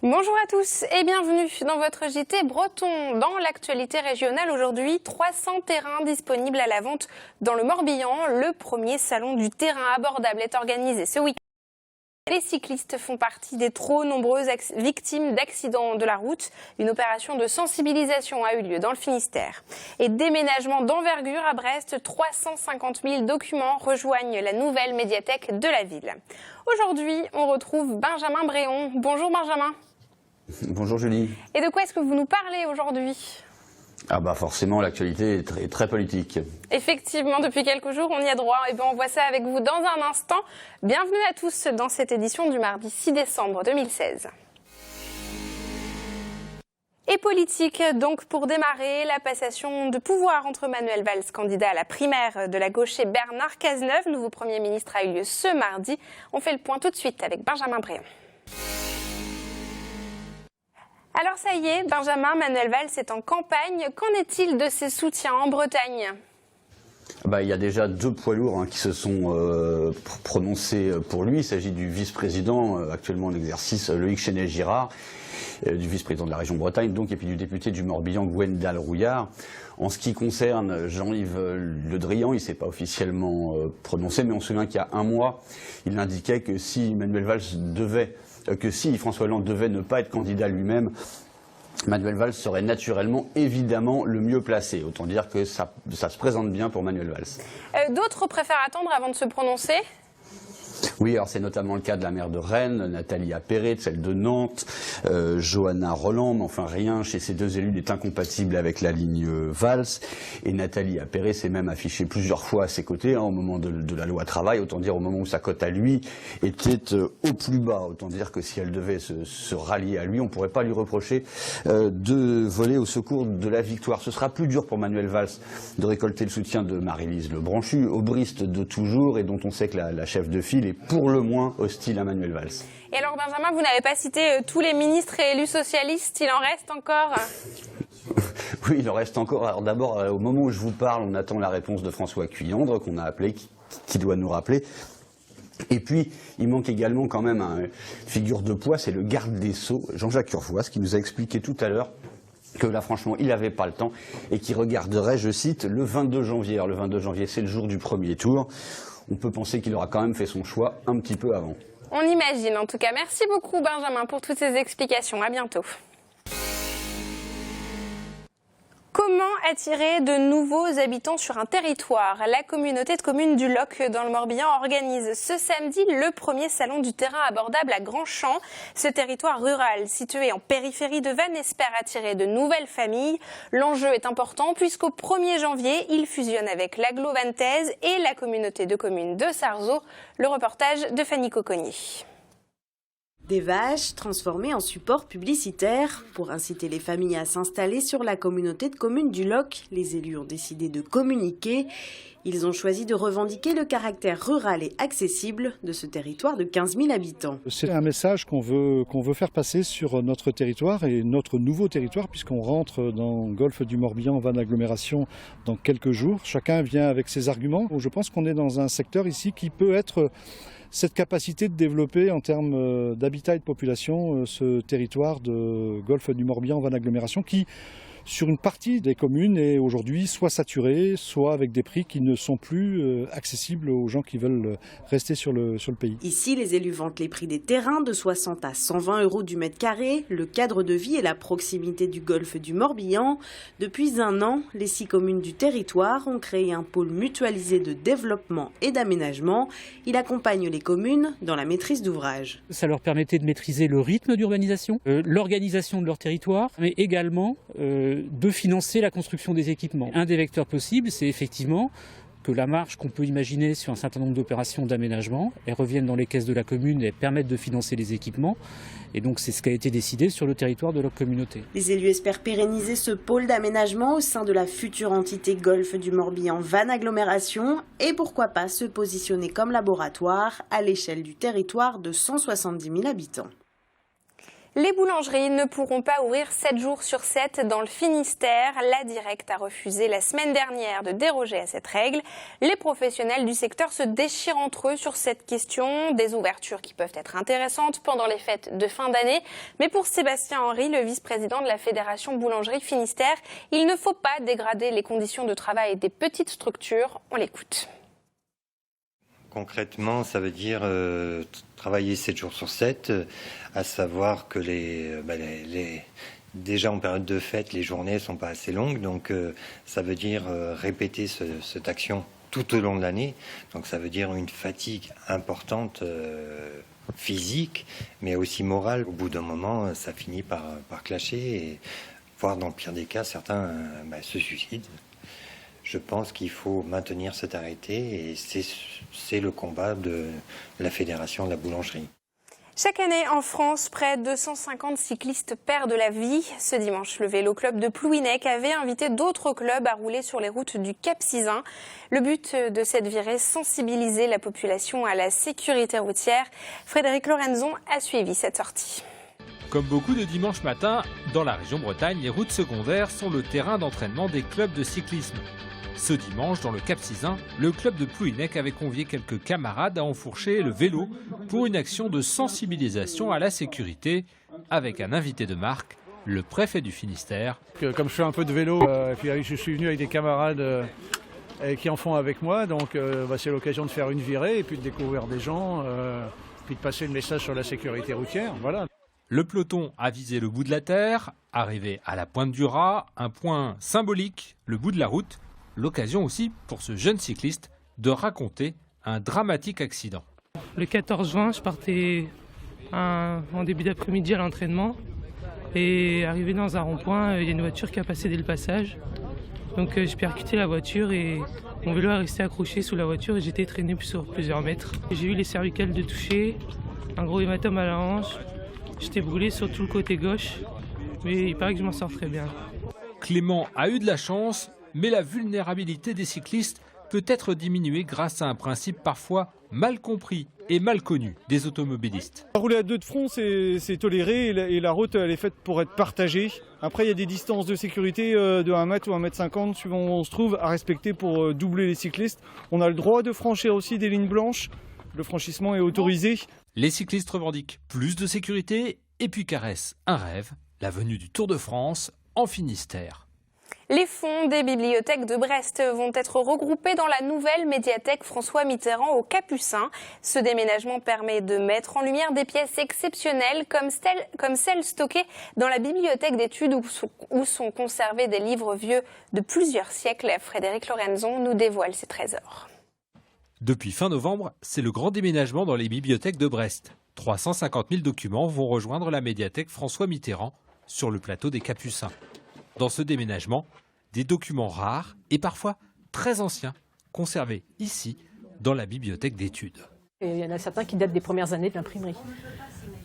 Bonjour à tous et bienvenue dans votre JT Breton. Dans l'actualité régionale aujourd'hui, 300 terrains disponibles à la vente dans le Morbihan. Le premier salon du terrain abordable est organisé ce week-end. Les cyclistes font partie des trop nombreuses victimes d'accidents de la route. Une opération de sensibilisation a eu lieu dans le Finistère. Et déménagement d'envergure à Brest, 350 000 documents rejoignent la nouvelle médiathèque de la ville. Aujourd'hui, on retrouve Benjamin Bréon. Bonjour Benjamin. Bonjour Julie. Et de quoi est-ce que vous nous parlez aujourd'hui ? Forcément, l'actualité est très politique. Effectivement, depuis quelques jours, on y a droit. Et bien, on voit ça avec vous dans un instant. Bienvenue à tous dans cette édition du mardi 6 décembre 2016. Et politique, donc pour démarrer, la passation de pouvoir entre Manuel Valls, candidat à la primaire de la gauche, et Bernard Cazeneuve, nouveau Premier ministre, a eu lieu ce mardi. On fait le point tout de suite avec Benjamin Bréon. Alors ça y est, Benjamin, Manuel Valls est en campagne. Qu'en est-il de ses soutiens en Bretagne ? Il y a déjà deux poids lourds qui se sont prononcés pour lui. Il s'agit du vice-président actuellement en exercice, Loïc Chenet-Girard, du vice-président de la région Bretagne, donc, et puis du député du Morbihan, Gwendal Rouillard. En ce qui concerne Jean-Yves Le Drian, il ne s'est pas officiellement prononcé, mais on se souvient qu'il y a un mois, il indiquait que si François Hollande devait ne pas être candidat lui-même, Manuel Valls serait naturellement, évidemment, le mieux placé. Autant dire que ça se présente bien pour Manuel Valls. D'autres préfèrent attendre avant de se prononcer ? Oui, alors c'est notamment le cas de la maire de Rennes, Nathalie Appéré, de celle de Nantes, Johanna Roland, mais enfin rien chez ces deux élus n'est incompatible avec la ligne Valls. Et Nathalie Appéré s'est même affichée plusieurs fois à ses côtés au moment de la loi travail, autant dire au moment où sa cote à lui était au plus bas. Autant dire que si elle devait se rallier à lui, on ne pourrait pas lui reprocher de voler au secours de la victoire. Ce sera plus dur pour Manuel Valls de récolter le soutien de Marie-Lise Lebranchu, aubriste de toujours et dont on sait que la chef de file est pour le moins hostile à Manuel Valls. Et alors Benjamin, vous n'avez pas cité tous les ministres et élus socialistes, il en reste encore ? Oui, il en reste encore. Alors d'abord, au moment où je vous parle, on attend la réponse de François Cuyandre, qu'on a appelé, qui doit nous rappeler. Et puis, il manque également quand même une figure de poids, c'est le garde des Sceaux, Jean-Jacques Urvoas, qui nous a expliqué tout à l'heure que là, franchement, il n'avait pas le temps et qui regarderait, je cite, le 22 janvier. Alors le 22 janvier, c'est le jour du premier tour. On peut penser qu'il aura quand même fait son choix un petit peu avant. On imagine en tout cas. Merci beaucoup Benjamin pour toutes ces explications. À bientôt. Comment attirer de nouveaux habitants sur un territoire ? La communauté de communes du Loc dans le Morbihan organise ce samedi le premier salon du terrain abordable à Grandchamp. Ce territoire rural situé en périphérie de Vannes espère attirer de nouvelles familles. L'enjeu est important puisqu'au 1er janvier, il fusionne avec l'Agglo Vantaise et la communauté de communes de Sarzeau. Le reportage de Fanny Cocognier. Des vaches transformées en support publicitaire. Pour inciter les familles à s'installer sur la communauté de communes du Loc, les élus ont décidé de communiquer. Ils ont choisi de revendiquer le caractère rural et accessible de ce territoire de 15 000 habitants. C'est un message qu'on veut faire passer sur notre territoire et notre nouveau territoire puisqu'on rentre dans le golfe du Morbihan, Vannes Agglomération, dans quelques jours. Chacun vient avec ses arguments. Je pense qu'on est dans un secteur ici qui peut être cette capacité de développer en termes d'habitat et de population ce territoire de golfe du Morbihan, Vannes Agglomération qui, sur une partie des communes, est aujourd'hui soit saturée, soit avec des prix qui ne sont plus accessibles aux gens qui veulent rester sur le pays. Ici, les élus vantent les prix des terrains de 60 à 120 € du mètre carré, le cadre de vie et la proximité du golfe du Morbihan. Depuis un an, les 6 communes du territoire ont créé un pôle mutualisé de développement et d'aménagement. Il accompagne les communes dans la maîtrise d'ouvrage. Ça leur permettait de maîtriser le rythme d'urbanisation, l'organisation de leur territoire, mais également de financer la construction des équipements. Un des vecteurs possibles, c'est effectivement que la marge qu'on peut imaginer sur un certain nombre d'opérations d'aménagement, elles reviennent dans les caisses de la commune et permettent de financer les équipements. Et donc c'est ce qui a été décidé sur le territoire de leur communauté. Les élus espèrent pérenniser ce pôle d'aménagement au sein de la future entité Golfe du Morbihan Vannes Agglomération et pourquoi pas se positionner comme laboratoire à l'échelle du territoire de 170 000 habitants. Les boulangeries ne pourront pas ouvrir 7 jours sur 7 dans le Finistère. La Directe a refusé la semaine dernière de déroger à cette règle. Les professionnels du secteur se déchirent entre eux sur cette question. Des ouvertures qui peuvent être intéressantes pendant les fêtes de fin d'année. Mais pour Sébastien Henry, le vice-président de la Fédération Boulangerie Finistère, il ne faut pas dégrader les conditions de travail des petites structures. On l'écoute. Concrètement, ça veut dire travailler 7 jours sur 7, à savoir que déjà en période de fête, les journées ne sont pas assez longues, donc ça veut dire répéter cette action tout au long de l'année. Donc ça veut dire une fatigue importante physique, mais aussi morale. Au bout d'un moment, ça finit par clasher, et voire dans le pire des cas, certains se suicident. Je pense qu'il faut maintenir cet arrêté et c'est le combat de la Fédération de la boulangerie. Chaque année en France, près de 250 cyclistes perdent la vie. Ce dimanche, le Vélo Club de Plouhinec avait invité d'autres clubs à rouler sur les routes du Cap-Sizun. Le but de cette virée, sensibiliser la population à la sécurité routière. Frédéric Lorenzon a suivi cette sortie. Comme beaucoup de dimanche matin, dans la région Bretagne, les routes secondaires sont le terrain d'entraînement des clubs de cyclisme. Ce dimanche, dans le Cap-Sizun, le club de Plouhinec avait convié quelques camarades à enfourcher le vélo pour une action de sensibilisation à la sécurité, avec un invité de marque, le préfet du Finistère. Comme je fais un peu de vélo, puis je suis venu avec des camarades qui en font avec moi, donc c'est l'occasion de faire une virée et puis de découvrir des gens, puis de passer le message sur la sécurité routière. Voilà. Le peloton a visé le bout de la terre, arrivé à la pointe du Raz, un point symbolique, le bout de la route. L'occasion aussi pour ce jeune cycliste de raconter un dramatique accident. Le 14 juin, je partais en début d'après-midi à l'entraînement et arrivé dans un rond-point, il y a une voiture qui a passé dès le passage. Donc j'ai percuté la voiture et mon vélo est resté accroché sous la voiture et j'étais traîné sur plusieurs mètres. J'ai eu les cervicales de toucher, un gros hématome à la hanche, j'étais brûlé sur tout le côté gauche, mais il paraît que je m'en sors très bien. Clément a eu de la chance, mais la vulnérabilité des cyclistes peut être diminuée grâce à un principe parfois mal compris et mal connu des automobilistes. Rouler à deux de front, c'est toléré et la route elle est faite pour être partagée. Après, il y a des distances de sécurité de 1 mètre ou 1,50 m suivant où on se trouve à respecter pour doubler les cyclistes. On a le droit de franchir aussi des lignes blanches. Le franchissement est autorisé. Les cyclistes revendiquent plus de sécurité et puis caressent un rêve, la venue du Tour de France en Finistère. Les fonds des bibliothèques de Brest vont être regroupés dans la nouvelle médiathèque François Mitterrand au Capucin. Ce déménagement permet de mettre en lumière des pièces exceptionnelles comme celles stockées dans la bibliothèque d'études où sont conservés des livres vieux de plusieurs siècles. Frédéric Lorenzon nous dévoile ces trésors. Depuis fin novembre, c'est le grand déménagement dans les bibliothèques de Brest. 350 000 documents vont rejoindre la médiathèque François Mitterrand sur le plateau des Capucins. Dans ce déménagement, des documents rares et parfois très anciens, conservés ici, dans la bibliothèque d'études. Il y en a certains qui datent des premières années de l'imprimerie.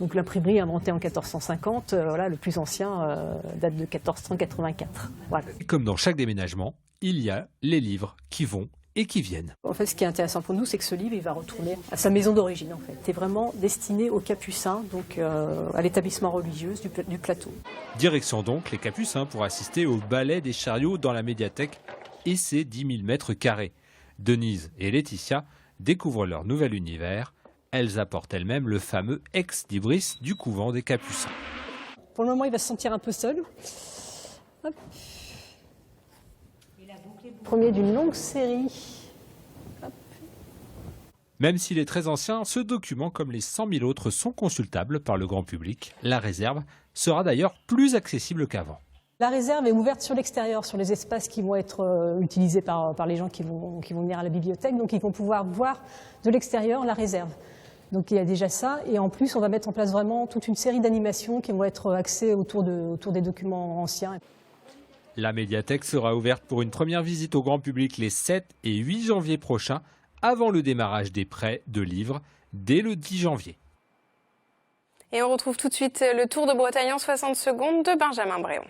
Donc l'imprimerie inventée en 1450, le plus ancien date de 1484. Voilà. Comme dans chaque déménagement, il y a les livres qui vont et qui viennent. En fait, ce qui est intéressant pour nous, c'est que ce livre, il va retourner à sa maison d'origine. En fait, c'est vraiment destiné aux Capucins, donc à l'établissement religieux du plateau. Direction donc les Capucins pour assister au ballet des chariots dans la médiathèque et ses 10 000 mètres carrés. Denise et Laetitia découvrent leur nouvel univers. Elles apportent elles-mêmes le fameux ex-libris du couvent des Capucins. Pour le moment, il va se sentir un peu seul. Hop. Premier d'une longue série. Hop. Même s'il est très ancien, ce document, comme les 100 000 autres, sont consultables par le grand public. La réserve sera d'ailleurs plus accessible qu'avant. La réserve est ouverte sur l'extérieur, sur les espaces qui vont être utilisés par les gens qui vont venir à la bibliothèque. Donc ils vont pouvoir voir de l'extérieur la réserve. Donc il y a déjà ça. Et en plus, on va mettre en place vraiment toute une série d'animations qui vont être axées autour des documents anciens. La médiathèque sera ouverte pour une première visite au grand public les 7 et 8 janvier prochains, avant le démarrage des prêts de livres dès le 10 janvier. Et on retrouve tout de suite le Tour de Bretagne en 60 secondes de Benjamin Bréon.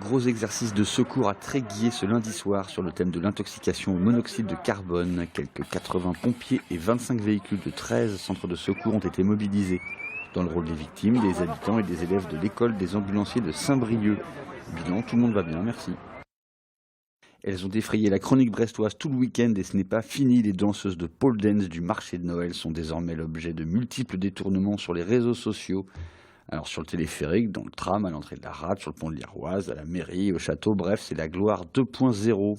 gros exercice de secours à Tréguier ce lundi soir sur le thème de l'intoxication au monoxyde de carbone. Quelques 80 pompiers et 25 véhicules de 13 centres de secours ont été mobilisés. Dans le rôle des victimes, des habitants et des élèves de l'école des ambulanciers de Saint-Brieuc. Bilan, tout le monde va bien, merci. Elles ont défrayé la chronique brestoise tout le week-end et ce n'est pas fini. Les danseuses de pole dance du marché de Noël sont désormais l'objet de multiples détournements sur les réseaux sociaux. Alors sur le téléphérique, dans le tram, à l'entrée de la rade, sur le pont de l'Iroise, à la mairie, au château, bref, c'est la gloire 2.0.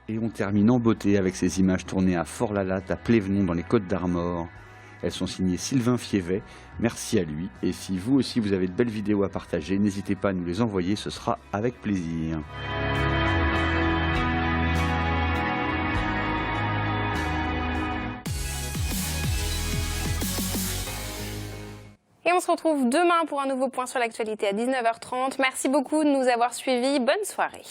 Et on termine en beauté avec ces images tournées à Fort-la-Latte, à Plévenon, dans les Côtes-d'Armor. Elles sont signées Sylvain Fievet, merci à lui. Et si vous aussi vous avez de belles vidéos à partager, n'hésitez pas à nous les envoyer, ce sera avec plaisir. Et on se retrouve demain pour un nouveau point sur l'actualité à 19h30. Merci beaucoup de nous avoir suivis. Bonne soirée.